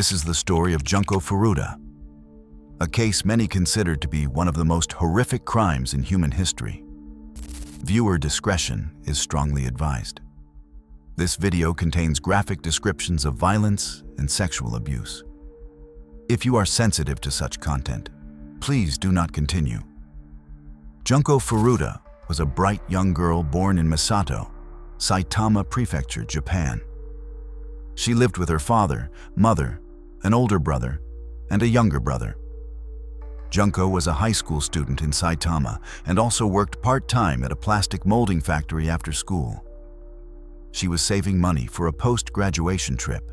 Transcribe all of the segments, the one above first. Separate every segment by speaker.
Speaker 1: This is the story of Junko Furuta, a case many consider to be one of the most horrific crimes in human history. Viewer discretion is strongly advised. This video contains graphic descriptions of violence and sexual abuse. If you are sensitive to such content, please do not continue. Junko Furuta was a bright young girl born in Misato, Saitama Prefecture, Japan. She lived with her father, mother, an older brother, and a younger brother. Junko was a high school student in Saitama and also worked part-time at a plastic molding factory after school. She was saving money for a post-graduation trip,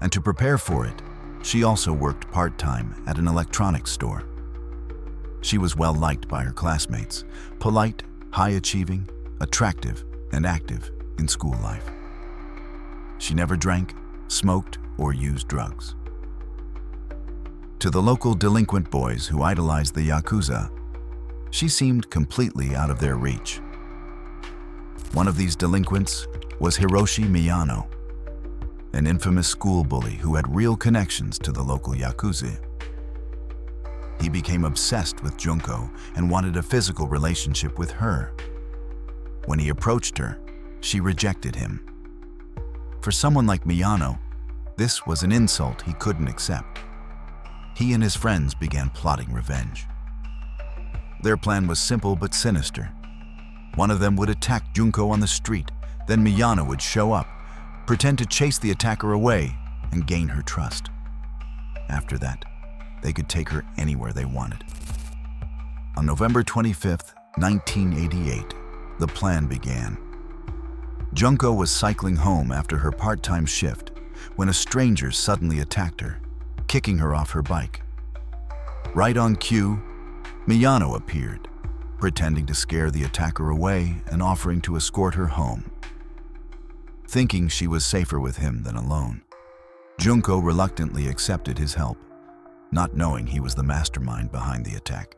Speaker 1: and to prepare for it, she also worked part-time at an electronics store. She was well-liked by her classmates, polite, high-achieving, attractive, and active in school life. She never drank, smoked, or used drugs. To the local delinquent boys who idolized the Yakuza, she seemed completely out of their reach. One of these delinquents was Hiroshi Miyano, an infamous school bully who had real connections to the local Yakuza. He became obsessed with Junko and wanted a physical relationship with her. When he approached her, she rejected him. For someone like Miyano, this was an insult he couldn't accept. He and his friends began plotting revenge. Their plan was simple but sinister. One of them would attack Junko on the street, then Miyano would show up, pretend to chase the attacker away, and gain her trust. After that, they could take her anywhere they wanted. On November 25th, 1988, the plan began. Junko was cycling home after her part-time shift when a stranger suddenly attacked her, kicking her off her bike. Right on cue, Miyano appeared, pretending to scare the attacker away and offering to escort her home. Thinking she was safer with him than alone, Junko reluctantly accepted his help, not knowing he was the mastermind behind the attack.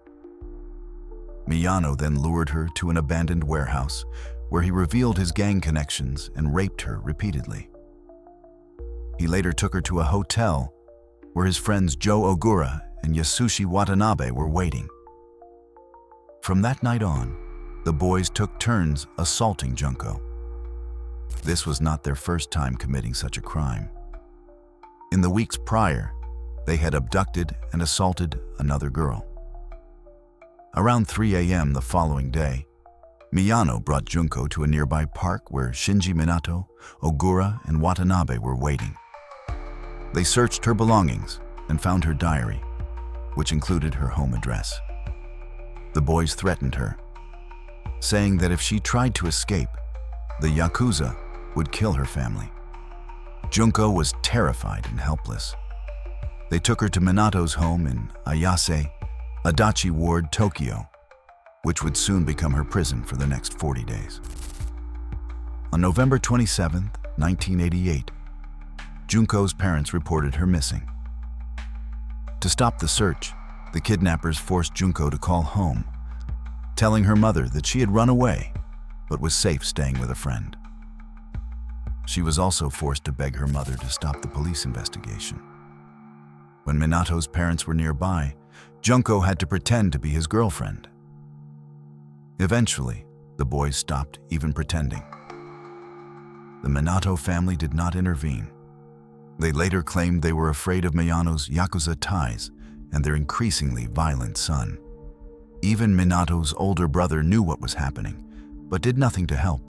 Speaker 1: Miyano then lured her to an abandoned warehouse where he revealed his gang connections and raped her repeatedly. He later took her to a hotel where his friends Joe Ogura and Yasushi Watanabe were waiting. From that night on, the boys took turns assaulting Junko. This was not their first time committing such a crime. In the weeks prior, they had abducted and assaulted another girl. Around 3 a.m. the following day, Miyano brought Junko to a nearby park where Shinji Minato, Ogura, and Watanabe were waiting. They searched her belongings and found her diary, which included her home address. The boys threatened her, saying that if she tried to escape, the Yakuza would kill her family. Junko was terrified and helpless. They took her to Minato's home in Ayase, Adachi Ward, Tokyo, which would soon become her prison for the next 40 days. On November 27, 1988, Junko's parents reported her missing. To stop the search, the kidnappers forced Junko to call home, telling her mother that she had run away but was safe staying with a friend. She was also forced to beg her mother to stop the police investigation. When Minato's parents were nearby, Junko had to pretend to be his girlfriend. Eventually, the boys stopped even pretending. The Minato family did not intervene. They later claimed they were afraid of Miyano's Yakuza ties and their increasingly violent son. Even Minato's older brother knew what was happening, but did nothing to help.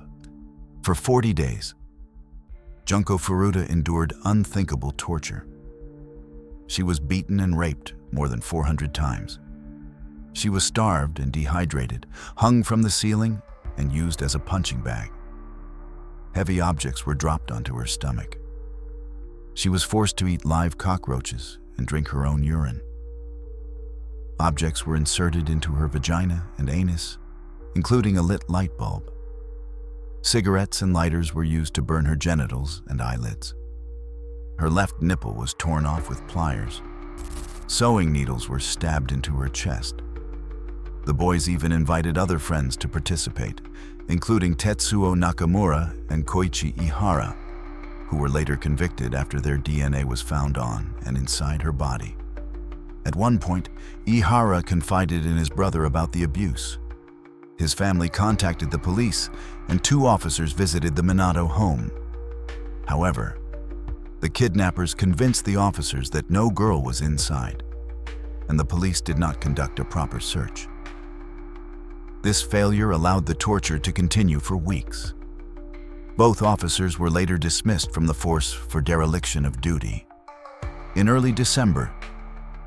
Speaker 1: For 40 days, Junko Furuta endured unthinkable torture. She was beaten and raped more than 400 times. She was starved and dehydrated, hung from the ceiling, and used as a punching bag. Heavy objects were dropped onto her stomach. She was forced to eat live cockroaches and drink her own urine. Objects were inserted into her vagina and anus, including a lit light bulb. Cigarettes and lighters were used to burn her genitals and eyelids. Her left nipple was torn off with pliers. Sewing needles were stabbed into her chest. The boys even invited other friends to participate, including Tetsuo Nakamura and Koichi Ihara. who were later convicted after their DNA was found on and inside her body. At one point, Ihara confided in his brother about the abuse. His family contacted the police, and 2 officers visited the Minato home. However, the kidnappers convinced the officers that no girl was inside, and the police did not conduct a proper search. This failure allowed the torture to continue for weeks. Both officers were later dismissed from the force for dereliction of duty. In early December,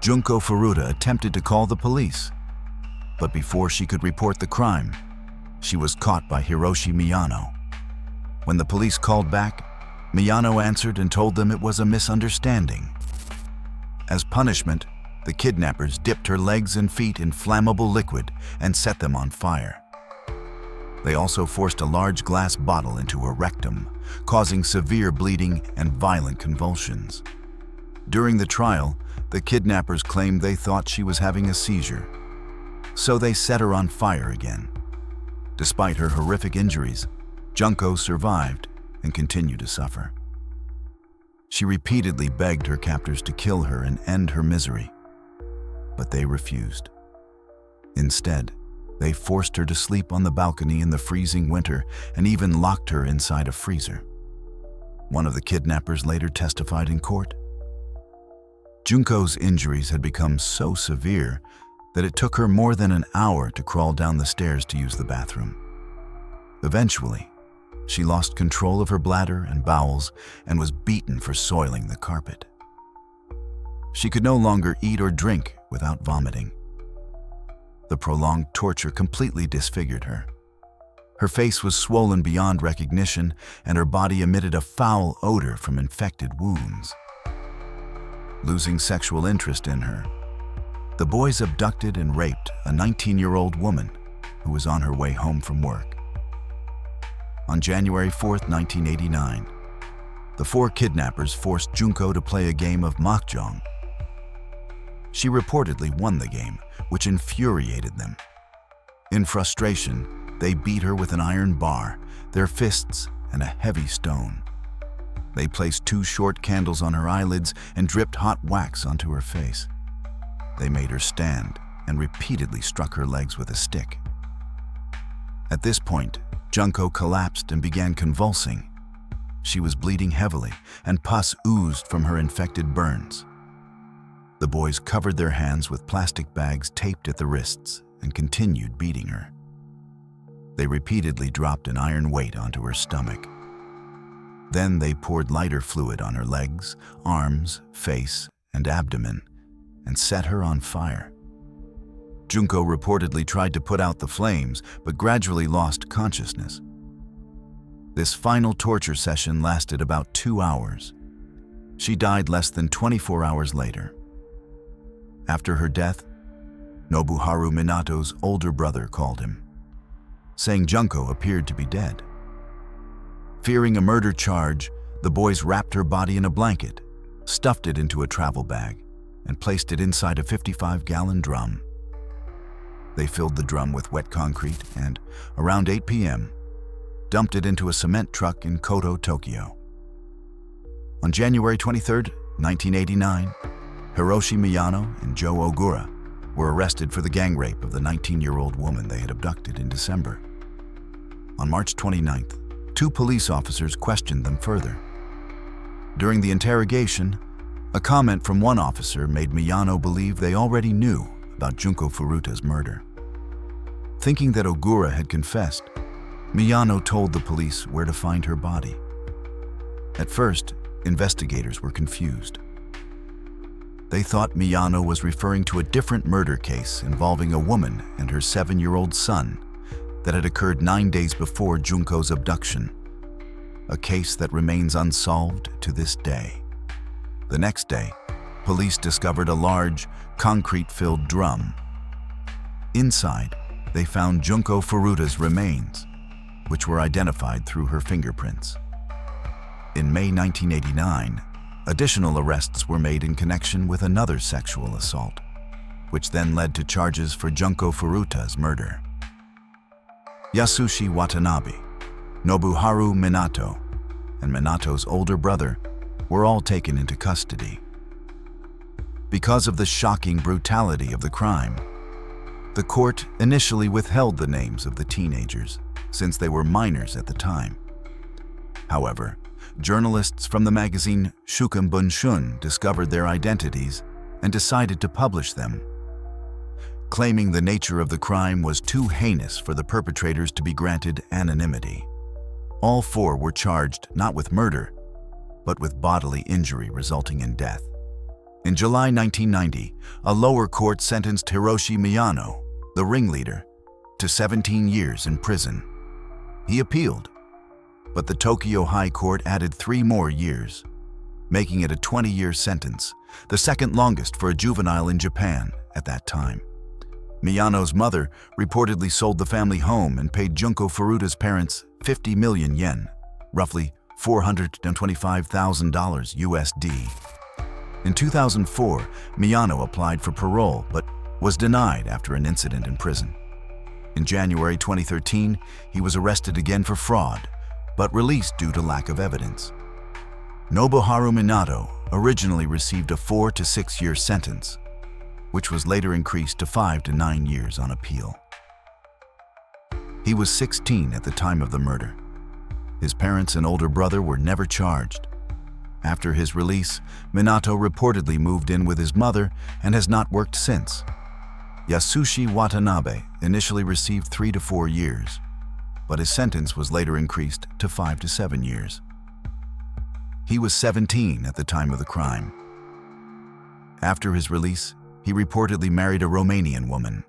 Speaker 1: Junko Furuta attempted to call the police, but before she could report the crime, she was caught by Hiroshi Miyano. When the police called back, Miyano answered and told them it was a misunderstanding. As punishment, the kidnappers dipped her legs and feet in flammable liquid and set them on fire. They also forced a large glass bottle into her rectum, causing severe bleeding and violent convulsions. During the trial, the kidnappers claimed they thought she was having a seizure, so they set her on fire again. Despite her horrific injuries, Junko survived and continued to suffer. She repeatedly begged her captors to kill her and end her misery, but they refused. Instead, they forced her to sleep on the balcony in the freezing winter and even locked her inside a freezer. One of the kidnappers later testified in court. Junko's injuries had become so severe that it took her more than an hour to crawl down the stairs to use the bathroom. Eventually, she lost control of her bladder and bowels and was beaten for soiling the carpet. She could no longer eat or drink without vomiting. The prolonged torture completely disfigured her. Her face was swollen beyond recognition, and her body emitted a foul odor from infected wounds. Losing sexual interest in her, the boys abducted and raped a 19-year-old woman who was on her way home from work. On January 4, 1989, the 4 kidnappers forced Junko to play a game of mahjong. She reportedly won the game, which infuriated them. In frustration, they beat her with an iron bar, their fists, and a heavy stone. They placed 2 short candles on her eyelids and dripped hot wax onto her face. They made her stand and repeatedly struck her legs with a stick. At this point, Junko collapsed and began convulsing. She was bleeding heavily, and pus oozed from her infected burns. The boys covered their hands with plastic bags taped at the wrists and continued beating her. They repeatedly dropped an iron weight onto her stomach. Then they poured lighter fluid on her legs, arms, face, and abdomen, and set her on fire. Junko reportedly tried to put out the flames, but gradually lost consciousness. This final torture session lasted about 2 hours. She died less than 24 hours later. After her death, Nobuharu Minato's older brother called him, saying Junko appeared to be dead. Fearing a murder charge, the boys wrapped her body in a blanket, stuffed it into a travel bag, and placed it inside a 55-gallon drum. They filled the drum with wet concrete and, around 8 p.m., dumped it into a cement truck in Koto, Tokyo. On January 23, 1989, Hiroshi Miyano and Joe Ogura were arrested for the gang rape of the 19-year-old woman they had abducted in December. On March 29th, 2 police officers questioned them further. During the interrogation, a comment from one officer made Miyano believe they already knew about Junko Furuta's murder. Thinking that Ogura had confessed, Miyano told the police where to find her body. At first, investigators were confused. They thought Miyano was referring to a different murder case involving a woman and her 7-year-old son that had occurred 9 days before Junko's abduction, a case that remains unsolved to this day. The next day, police discovered a large, concrete-filled drum. Inside, they found Junko Furuta's remains, which were identified through her fingerprints. In May 1989, additional arrests were made in connection with another sexual assault, which then led to charges for Junko Furuta's murder. Yasushi Watanabe, Nobuharu Minato, and Minato's older brother were all taken into custody. Because of the shocking brutality of the crime, the court initially withheld the names of the teenagers since they were minors at the time. However, journalists from the magazine Shukan Bunshun discovered their identities and decided to publish them, claiming the nature of the crime was too heinous for the perpetrators to be granted anonymity. All four were charged not with murder, but with bodily injury resulting in death. In July 1990, a lower court sentenced Hiroshi Miyano, the ringleader, to 17 years in prison. He appealed, but the Tokyo High Court added 3 more years, making it a 20-year sentence, the second longest for a juvenile in Japan at that time. Miyano's mother reportedly sold the family home and paid Junko Furuta's parents 50 million yen, roughly $425,000 USD. In 2004, Miyano applied for parole but was denied after an incident in prison. In January 2013, he was arrested again for fraud, but released due to lack of evidence. Nobuharu Minato originally received a 4 to 6 year sentence, which was later increased to 5 to 9 years on appeal. He was 16 at the time of the murder. His parents and older brother were never charged. After his release, Minato reportedly moved in with his mother and has not worked since. Yasushi Watanabe initially received 3 to 4 years, but his sentence was later increased to 5 to 7 years. He was 17 at the time of the crime. After his release, he reportedly married a Romanian woman.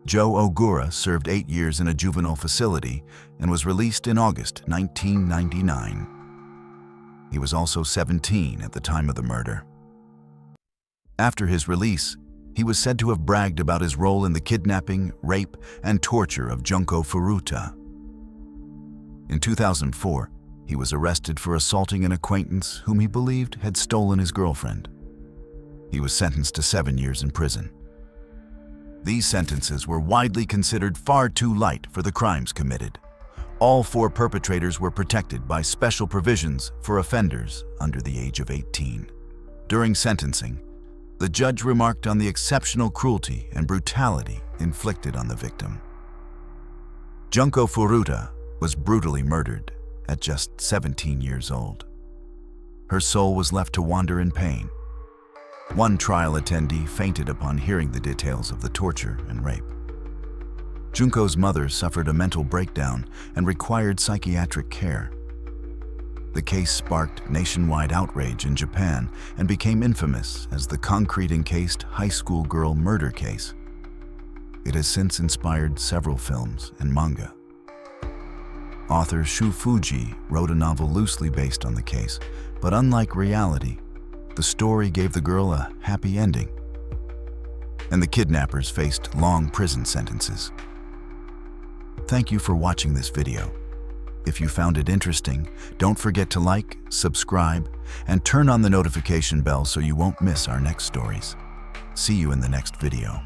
Speaker 1: Joe Ogura served 8 years in a juvenile facility and was released in August 1999. He was also 17 at the time of the murder. After his release, he was said to have bragged about his role in the kidnapping, rape, and torture of Junko Furuta. In 2004, he was arrested for assaulting an acquaintance whom he believed had stolen his girlfriend. He was sentenced to 7 years in prison. These sentences were widely considered far too light for the crimes committed. All 4 perpetrators were protected by special provisions for offenders under the age of 18. During sentencing, the judge remarked on the exceptional cruelty and brutality inflicted on the victim. Junko Furuta was brutally murdered at just 17 years old. Her soul was left to wander in pain. One trial attendee fainted upon hearing the details of the torture and rape. Junko's mother suffered a mental breakdown and required psychiatric care. The case sparked nationwide outrage in Japan and became infamous as the concrete-encased high school girl murder case. It has since inspired several films and manga. Author Shu Fuji wrote a novel loosely based on the case, but unlike reality, the story gave the girl a happy ending, and the kidnappers faced long prison sentences. Thank you for watching this video. If you found it interesting, don't forget to like, subscribe, and turn on the notification bell so you won't miss our next stories. See you in the next video.